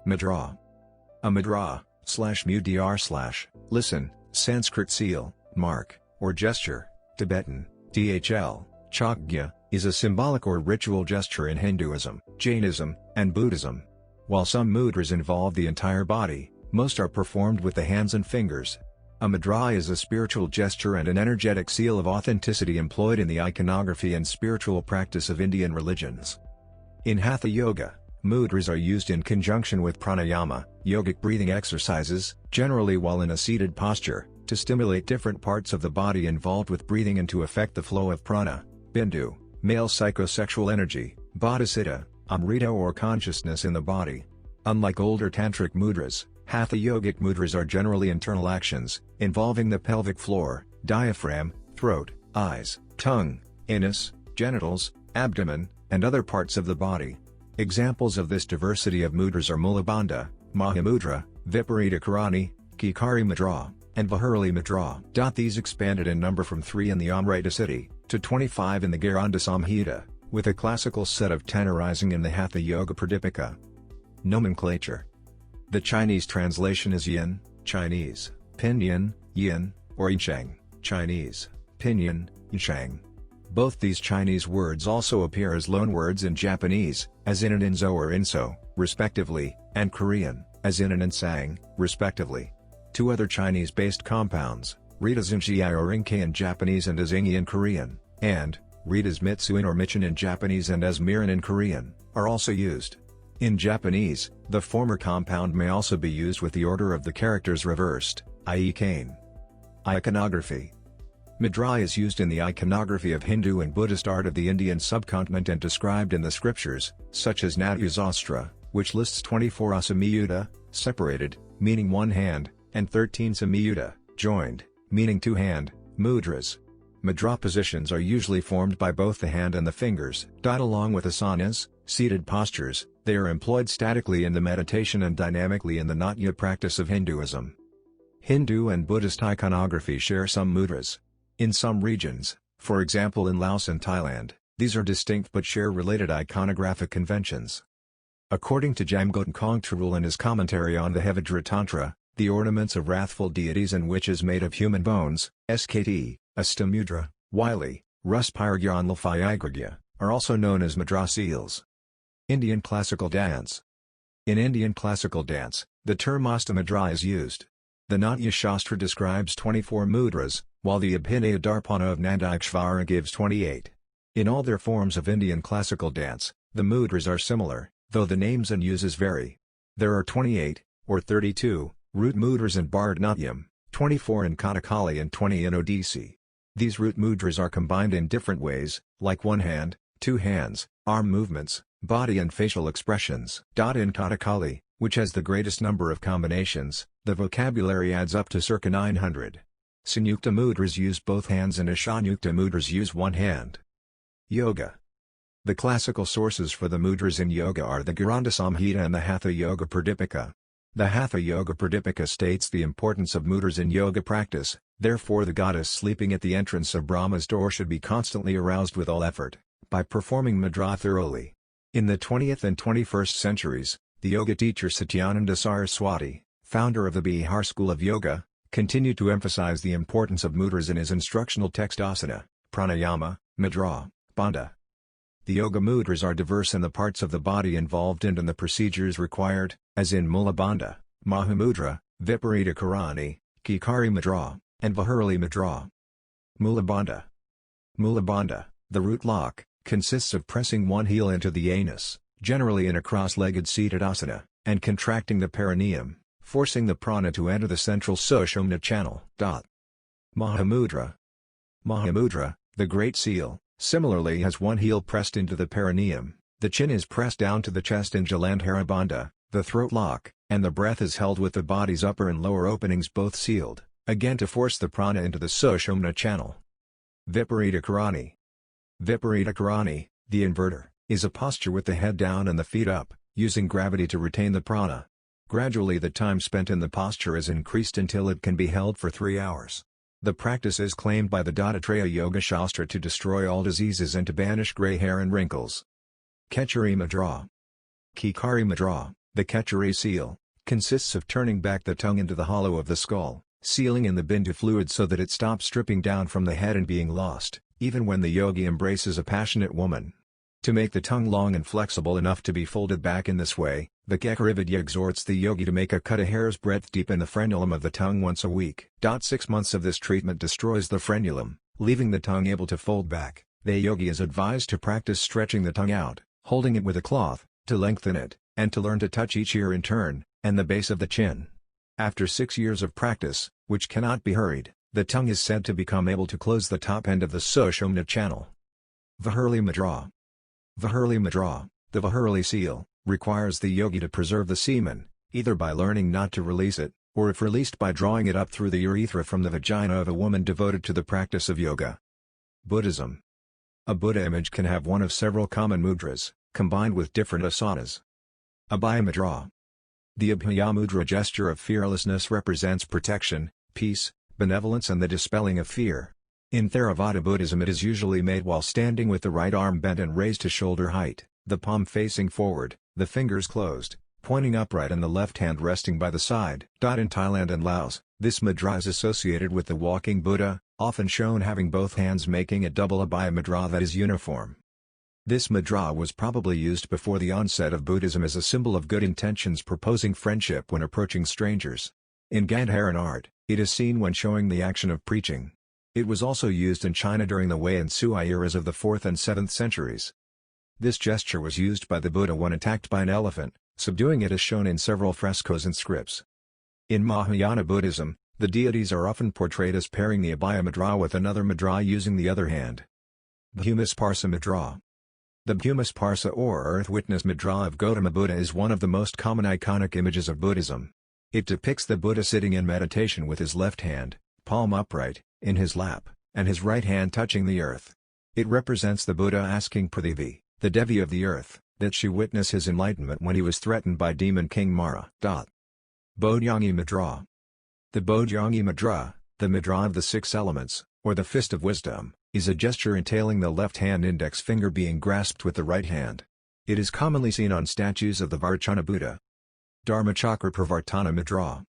mudrā. A mudrā, /mudr/ listen, Sanskrit seal, mark, or gesture, Tibetan, dhl, chakgya, is a symbolic or ritual gesture in Hinduism, Jainism, and Buddhism. While some mudras involve the entire body, most are performed with the hands and fingers. A mudrā is a spiritual gesture and an energetic seal of authenticity employed in the iconography and spiritual practice of Indian religions. In Hatha Yoga, mudras are used in conjunction with pranayama, yogic breathing exercises, generally while in a seated posture, to stimulate different parts of the body involved with breathing and to affect the flow of prana, bindu, male psychosexual energy, bodhicitta, amrita or consciousness in the body. Unlike older tantric mudras, Hatha yogic mudras are generally internal actions, involving the pelvic floor, diaphragm, throat, eyes, tongue, anus, genitals, abdomen, and other parts of the body. Examples of this diversity of mudras are Mulabandha, Mahamudra, Viparita Karani, Kikari Mudra, and Vahurali Mudra. These expanded in number from 3 in the Amrita Siddhi, to 25 in the Gheranda Samhita, with a classical set of 10 arising in the Hatha Yoga Pradipika. Nomenclature. The Chinese translation is yin, Chinese, pinyin, yin, or yinsheng, Chinese, pinyin, yinsheng. Both these Chinese words also appear as loanwords in Japanese, as in an inzo or inso, respectively, and Korean, as in an insang, respectively. 2 other Chinese-based compounds, read as inchiai or inkei in Japanese and as ingi in Korean, and, read as mitsuin or michin in Japanese and as mirin in Korean, are also used. In Japanese, the former compound may also be used with the order of the characters reversed, i.e. kane. Iconography. Mudra is used in the iconography of Hindu and Buddhist art of the Indian subcontinent and described in the scriptures, such as Natyasastra, which lists 24 asamyuta, separated, meaning one hand, and 13 samyuta, joined, meaning two hand, mudras. Mudra positions are usually formed by both the hand and the fingers. Along with asanas, seated postures, they are employed statically in the meditation and dynamically in the Natya practice of Hinduism. Hindu and Buddhist iconography share some mudras. In some regions, for example in Laos and Thailand, these are distinct but share related iconographic conventions. According to Jamgon Kongtrul in his commentary on the Hevajra Tantra, the ornaments of wrathful deities and witches made of human bones, Skt, Astamudra, Wylie, Ruspirgyanlfaigragya, are also known as mudra seals. Indian classical dance. In Indian classical dance, the term Astamudra is used. The Natya Shastra describes 24 mudras, while the Abhinaya Darpana of Nandakshvara gives 28. In all their forms of Indian classical dance, the mudras are similar, though the names and uses vary. There are 28, or 32, root mudras in Bharatanatyam, 24 in Kathakali and 20 in Odissi. These root mudras are combined in different ways, like one hand, two hands, arm movements, body and facial expressions. In Kathakali, which has the greatest number of combinations, the vocabulary adds up to circa 900. Sanyukta mudras use both hands and Ashanyukta mudras use one hand. Yoga. The classical sources for the mudras in yoga are the Gheranda Samhita and the Hatha Yoga Pradipika. The Hatha Yoga Pradipika states the importance of mudras in yoga practice, therefore the goddess sleeping at the entrance of Brahma's door should be constantly aroused with all effort, by performing mudra thoroughly. In the 20th and 21st centuries, the yoga teacher Satyananda Saraswati, founder of the Bihar school of yoga, continued to emphasize the importance of mudras in his instructional text asana, pranayama, mudra, bandha. The yoga mudras are diverse in the parts of the body involved and in the procedures required, as in Mulabandha, Mahamudra, Viparita Karani, Kikari Mudra, and Vahurali Mudra. Mulabandha. Mulabandha, the root lock, consists of pressing one heel into the anus, generally in a cross-legged seated asana, and contracting the perineum, forcing the prana to enter the central sushumna channel. Mahamudra. Mahamudra, the Great Seal, similarly has one heel pressed into the perineum, the chin is pressed down to the chest in Jalandhara Bandha, the throat lock, and the breath is held with the body's upper and lower openings both sealed, again to force the prana into the sushumna channel. Viparita Karani. Viparita Karani, the inverter, is a posture with the head down and the feet up, using gravity to retain the prana. Gradually the time spent in the posture is increased until it can be held for 3 hours. The practice is claimed by the Dattatreya Yoga Shastra to destroy all diseases and to banish gray hair and wrinkles. Kechari Mudra. Kikari Mudra, The Khechari seal consists of turning back the tongue into the hollow of the skull, sealing in the bindu fluid so that it stops dripping down from the head and being lost, even when the yogi embraces a passionate woman. To make the tongue long and flexible enough to be folded back in this way, the Khecharividya exhorts the yogi to make a cut a hair's breadth deep in the frenulum of the tongue once a week. 6 months of this treatment destroys the frenulum, leaving the tongue able to fold back. The yogi is advised to practice stretching the tongue out, holding it with a cloth, to lengthen it, and to learn to touch each ear in turn, and the base of the chin. After 6 years of practice, which cannot be hurried, the tongue is said to become able to close the top end of the Sushumna channel. Vihurli mudrā. Vihurli mudrā, the Vihurli seal, requires the yogi to preserve the semen, either by learning not to release it, or if released by drawing it up through the urethra from the vagina of a woman devoted to the practice of yoga. Buddhism. A Buddha image can have one of several common mudras, combined with different asanas. Abhaya mudrā. The Abhaya mudra gesture of fearlessness represents protection, peace, benevolence and the dispelling of fear. In Theravada Buddhism it is usually made while standing with the right arm bent and raised to shoulder height, the palm facing forward, the fingers closed, pointing upright and the left hand resting by the side. In Thailand and Laos, this mudra is associated with the walking Buddha, often shown having both hands making a double Abhaya mudra that is uniform. This mudra was probably used before the onset of Buddhism as a symbol of good intentions proposing friendship when approaching strangers. In Gandharan art, it is seen when showing the action of preaching. It was also used in China during the Wei and Sui eras of the 4th and 7th centuries. This gesture was used by the Buddha when attacked by an elephant, subduing it as shown in several frescoes and scripts. In Mahayana Buddhism, the deities are often portrayed as pairing the Abhaya mudra with another mudra using the other hand. Bhumisparsa mudra. The Bhumisparsa or Earth Witness mudra of Gautama Buddha is one of the most common iconic images of Buddhism. It depicts the Buddha sitting in meditation with his left hand, palm upright, in his lap, and his right hand touching the earth. It represents the Buddha asking Prithivi, the Devi of the earth, that she witness his enlightenment when he was threatened by demon king Mara. Bojjhanga mudra. The Bojjhanga mudra, the mudra of the 6 elements, or the fist of wisdom, is a gesture entailing the left hand index finger being grasped with the right hand. It is commonly seen on statues of the Varchana Buddha. Dharmachakra pravartana mudra.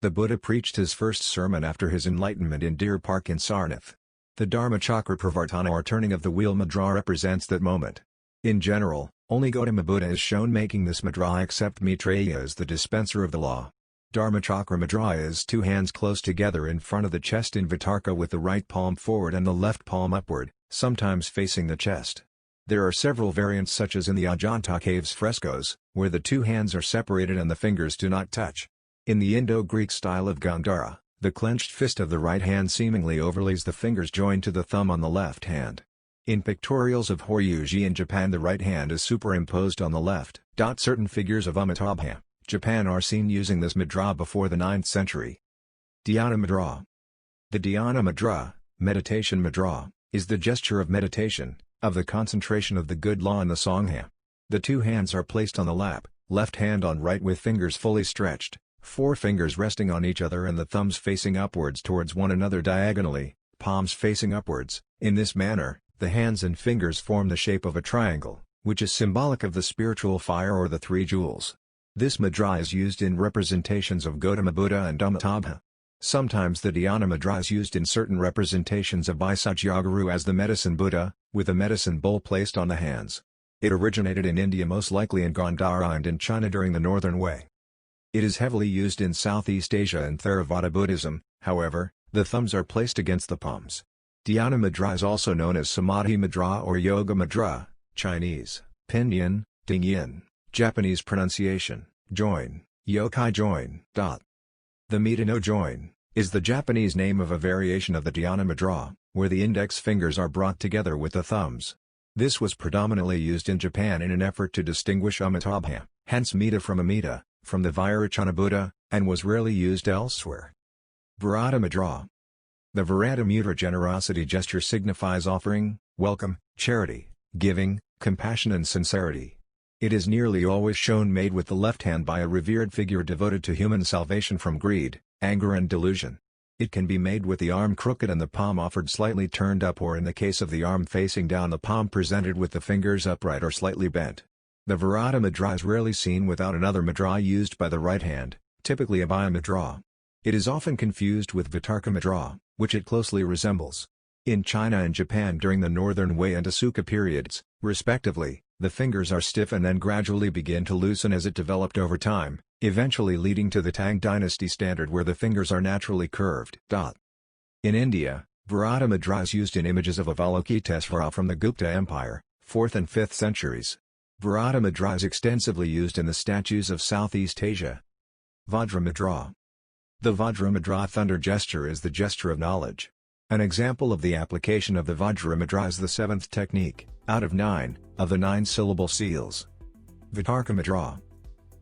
The Buddha preached his first sermon after his enlightenment in Deer Park in Sarnath. The Dharmachakra pravartana or turning of the wheel mudra represents that moment. In general, only Gautama Buddha is shown making this mudra except Maitreya is the dispenser of the law. Dharmachakra mudra is 2 hands close together in front of the chest in Vitarka with the right palm forward and the left palm upward, sometimes facing the chest. There are several variants such as in the Ajanta caves frescoes, where the 2 hands are separated and the fingers do not touch. In the Indo-Greek style of Gandhara, the clenched fist of the right hand seemingly overlays the fingers joined to the thumb on the left hand. In pictorials of Horyuji in Japan the right hand is superimposed on the left. Certain figures of Amitabha, Japan are seen using this mudra before the 9th century. Dhyana mudra. The dhyana mudra, meditation mudra, is the gesture of meditation, of the concentration of the good law in the Sangha. The 2 hands are placed on the lap, left hand on right with fingers fully stretched, 4 fingers resting on each other and the thumbs facing upwards towards one another diagonally, palms facing upwards. In this manner, the hands and fingers form the shape of a triangle, which is symbolic of the spiritual fire or the 3 jewels. This mudra is used in representations of Gautama Buddha and Amitabha. Sometimes the dhyana mudra is used in certain representations of Vaisajyaguru as the medicine Buddha, with a medicine bowl placed on the hands. It originated in India most likely in Gandhara and in China during the Northern Wei. It is heavily used in Southeast Asia and Theravada Buddhism, however, the thumbs are placed against the palms. Dhyana mudra is also known as Samadhi mudra or Yoga mudra, Chinese, Pinyin, Dingyin, Japanese pronunciation, join, yokai join. The Midano join, is the Japanese name of a variation of the dhyana mudra, where the index fingers are brought together with the thumbs. This was predominantly used in Japan in an effort to distinguish Amitabha, hence Mita from Amita, from the Vairocana Buddha, and was rarely used elsewhere. Virata mudra. The Virata mudra generosity gesture signifies offering, welcome, charity, giving, compassion and sincerity. It is nearly always shown made with the left hand by a revered figure devoted to human salvation from greed, anger and delusion. It can be made with the arm crooked and the palm offered slightly turned up or in the case of the arm facing down the palm presented with the fingers upright or slightly bent. The Virata mudra is rarely seen without another mudra used by the right hand, typically Abhaya mudra. It is often confused with Vitarka mudra, which it closely resembles. In China and Japan during the Northern Wei and Asuka periods, respectively, the fingers are stiff and then gradually begin to loosen as it developed over time, eventually leading to the Tang dynasty standard where the fingers are naturally curved. In India, Virata mudra is used in images of Avalokitesvara from the Gupta Empire, 4th and 5th centuries. Virata mudra is extensively used in the statues of Southeast Asia. Vajra mudra. The Vajra mudra thunder gesture is the gesture of knowledge. An example of the application of the Vajra mudra is the 7th technique, out of 9, of the 9-syllable seals. Vitarka mudra.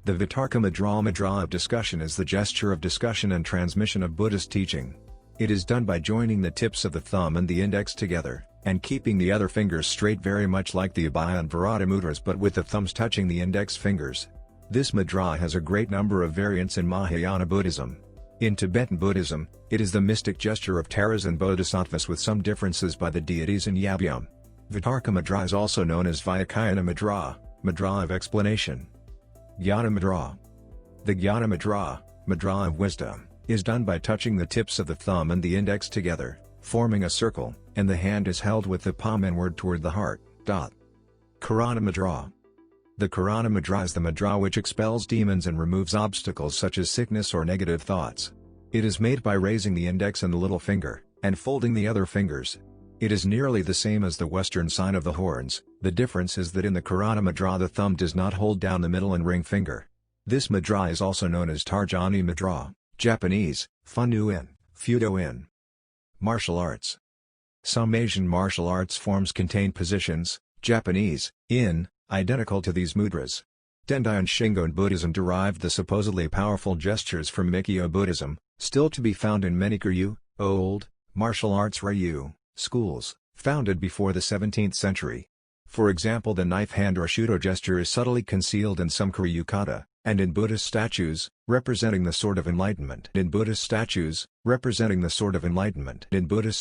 The Vitarka mudra of discussion is the gesture of discussion and transmission of Buddhist teaching. It is done by joining the tips of the thumb and the index together, and keeping the other fingers straight, very much like the Abhaya and Virata mudras, but with the thumbs touching the index fingers. This mudra has a great number of variants in Mahayana Buddhism. In Tibetan Buddhism, it is the mystic gesture of Taras and Bodhisattvas with some differences by the deities in Yabyum. Vitarka mudra is also known as Vyakayana mudra of explanation. Jnana mudra. The Jnana mudra of wisdom, is done by touching the tips of the thumb and the index together, forming a circle, and the hand is held with the palm inward toward the heart. Karana mudra. The Karana mudra is the mudra which expels demons and removes obstacles such as sickness or negative thoughts. It is made by raising the index and the little finger, and folding the other fingers. It is nearly the same as the Western sign of the horns. The difference is that in the Karana mudra the thumb does not hold down the middle and ring finger. This mudra is also known as Tarjani mudra, Japanese, Funnu-in, Fudo-in. Martial arts. Some Asian martial arts forms contain positions, Japanese, in, identical to these mudras. Tendai and Shingon Buddhism derived the supposedly powerful gestures from Mikyo Buddhism, still to be found in many Kyoryu, old, martial arts ryu, schools, founded before the 17th century. For example, the knife hand or shudo gesture is subtly concealed in some Kyoryu kata, and in Buddhist statues, representing the sword of enlightenment. In Buddhist